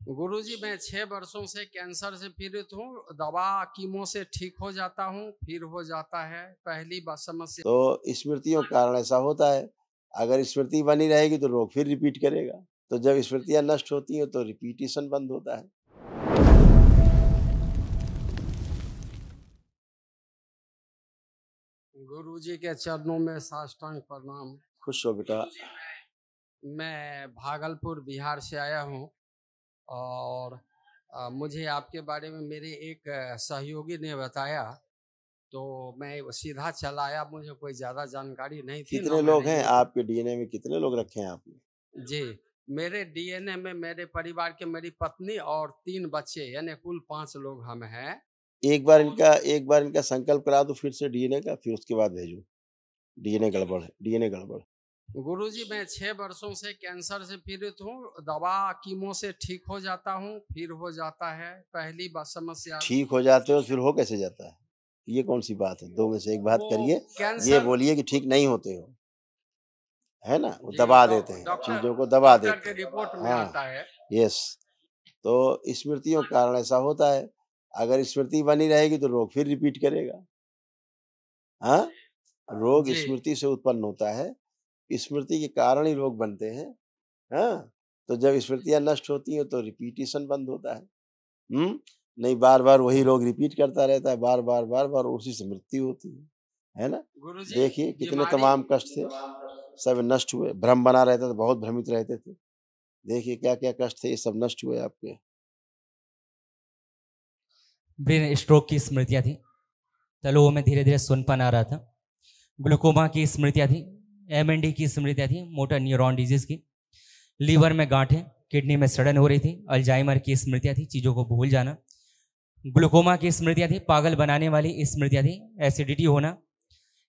गुरुजी, मैं 6 वर्षों से कैंसर से पीड़ित हूँ। दवा कीमो से ठीक हो जाता हूँ, फिर हो जाता है। पहली बार समस्या। तो स्मृतियों के कारण ऐसा होता है। अगर स्मृति बनी रहेगी तो रोग फिर रिपीट करेगा। तो जब स्मृतियां नष्ट होती हैं तो रिपीटिशन बंद होता है। गुरुजी के चरणों में साष्टांग प्रणाम। खुश हो बेटा। मैं भागलपुर बिहार से आया हूँ और मुझे आपके बारे में मेरे एक सहयोगी ने बताया, तो मैं सीधा चला आया। मुझे कोई ज़्यादा जानकारी नहीं थी। कितने लोग हैं आपके डीएनए में? कितने लोग रखे हैं आपने? जी, मेरे डीएनए में मेरे परिवार के मेरी पत्नी और 3 बच्चे, यानी कुल 5 लोग हम हैं। एक बार इनका संकल्प करा दो फिर से डीएनए का, फिर उसके बाद भेजो। डीएनए गड़बड़ है, डीएनए गड़बड़। गुरुजी, मैं 6 वर्षों से कैंसर से पीड़ित हूँ। दवा कीमो से ठीक हो जाता हूँ, फिर हो जाता है। पहली बार समस्या। ठीक हो जाते हो फिर हो कैसे जाता है? ये कौन सी बात है? दो में से एक बात करिए। ये बोलिए कि ठीक नहीं होते हो, है ना? वो दबा देते हैं, चीजों को दबा देते हैं। रिपोर्ट में हाँ, आता है। यस। तो स्मृतियों के कारण ऐसा होता है। अगर स्मृति बनी रहेगी तो रोग फिर रिपीट करेगा। हाँ, रोग स्मृति से उत्पन्न होता है। स्मृति के कारण ही रोग बनते हैं। हाँ, तो जब स्मृतियां नष्ट होती हैं तो रिपीटिशन बंद होता है। नहीं, बार बार वही रोग रिपीट करता रहता है, बार बार उसी से मृत्यु होती है ना? देखिए कितने तमाम कष्ट थे, सब नष्ट हुए। भ्रम बना रहता था, बहुत भ्रमित रहते थे। देखिए क्या क्या कष्ट थे, ये सब नष्ट हुए आपके। ब्रेन स्ट्रोक की स्मृतियाँ थी, तलुओं में धीरे धीरे सुनपन आ रहा था। ग्लूकोमा की स्मृतियाँ थी, एमएनडी की स्मृतियाँ थी, मोटर न्यूरॉन डिजीज की। लीवर में गांठें, किडनी में सड़न हो रही थी। अल्जाइमर की स्मृतियाँ थी, चीज़ों को भूल जाना। ग्लूकोमा की स्मृतियाँ थी, पागल बनाने वाली स्मृतियाँ थी, एसिडिटी होना।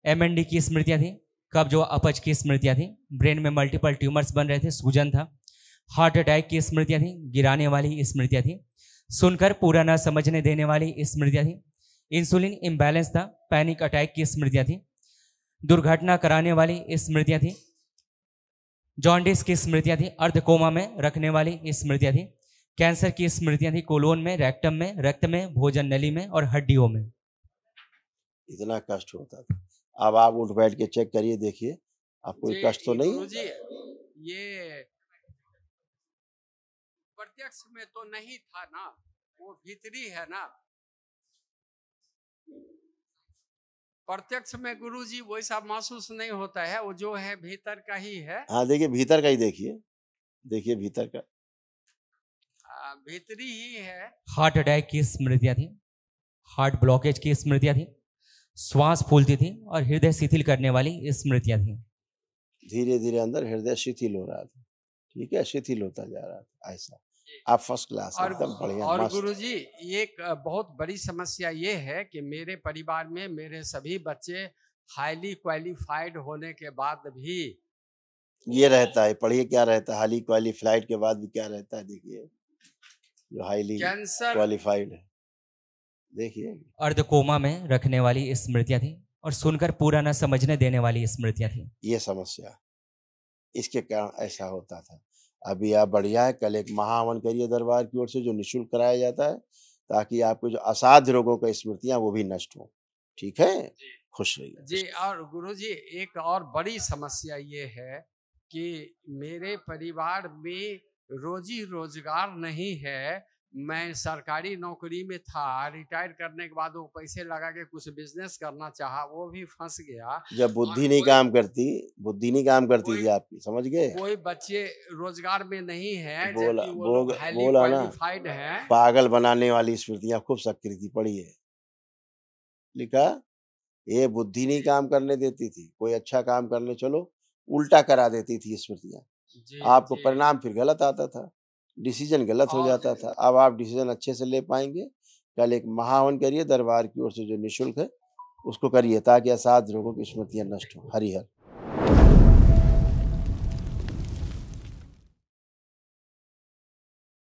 एमएनडी की स्मृतियाँ थी, कब्ज व अपच की स्मृतियाँ थी। ब्रेन में मल्टीपल ट्यूमर्स बन रहे थे, सूजन था। हार्ट अटैक की स्मृतियाँ थी, गिराने वाली स्मृतियाँ थी। सुनकर पूरा न समझने देने वाली स्मृतियाँ थी। इंसुलिन इम्बैलेंस था, पैनिक अटैक की स्मृतियाँ थी। दुर्घटना कराने वाली स्मृतियाँ थी। जॉन्डिस की स्मृतियाँ थी, अर्ध कोमा में रखने वाली स्मृतियाँ थी। कैंसर की स्मृतियाँ थी, कोलोन में, रेक्टम में, रक्त में, भोजन नली में और हड्डियों में। इतना कष्ट होता था। अब आप उठ बैठ के चेक करिए, देखिए आपको कोई कष्ट तो नहीं है। ये प्रत्यक्ष में तो नहीं था ना, वो भीतरी है ना। प्रत्यक्ष में गुरुजी वैसा महसूस नहीं होता है, वो जो है भीतर का ही है। हाँ, देखिए भीतर का ही देखिए, देखिए भीतर का भीतरी ही है। हार्ट अटैक की स्मृतियाँ थी, हार्ट ब्लॉकेज की स्मृतियाँ थी, श्वास फूलती थी और हृदय शिथिल करने वाली स्मृतियाँ थी। धीरे धीरे अंदर हृदय शिथिल हो रहा था। ठीक है, शिथिल होता जा रहा था ऐसा। आप फर्स्ट क्लास एकदम बढ़िया। और गुरुजी, एक बहुत बड़ी समस्या ये है कि मेरे परिवार में मेरे सभी बच्चे हाईली क्वालिफाइड होने के बाद भी ये रहता है। पढ़िए क्या रहता है हाईली क्वालिफाइड के बाद भी क्या रहता है। देखिए जो हाईली क्वालिफाइड है, देखिए अर्ध कोमा में रखने वाली स्मृतियाँ थी और सुनकर पूरा न समझने देने वाली स्मृतियाँ थी। ये समस्या, इसके कारण ऐसा होता था। अभी आप बढ़िया है, कल एक महाहवन करिए दरबार की ओर से, जो निःशुल्क कराया जाता है, ताकि आपको जो असाध्य रोगों का स्मृतियां वो भी नष्ट हो। ठीक है, खुश रहिए जी। और गुरुजी, एक और बड़ी समस्या ये है कि मेरे परिवार में रोजी रोजगार नहीं है। मैं सरकारी नौकरी में था, रिटायर करने के बाद वो पैसे लगा के कुछ बिजनेस करना चाहा, वो भी फंस गया। जब बुद्धि नहीं काम करती, बुद्धि नहीं काम करती थी आपकी, समझ गए? कोई बच्चे रोजगार में नहीं है, बोला जबकि वो लोग हाईली बोला ना, क्वालिफाइड हैं। पागल बनाने वाली स्मृतियां खूब सक्रिय थी। पढ़िए लिखा, ये बुद्धि नहीं काम करने देती थी। कोई अच्छा काम करने चलो, उल्टा करा देती थी स्मृतियां। आपको परिणाम फिर गलत आता था, डिसीजन गलत हो जाता था। अब आप डिसीजन अच्छे से ले पाएंगे। कल एक महाहवन करिए दरबार की ओर से, जो निःशुल्क है, उसको करिए, ताकि असाध्य रोगों की स्मृतियां नष्ट हो। हरिहर।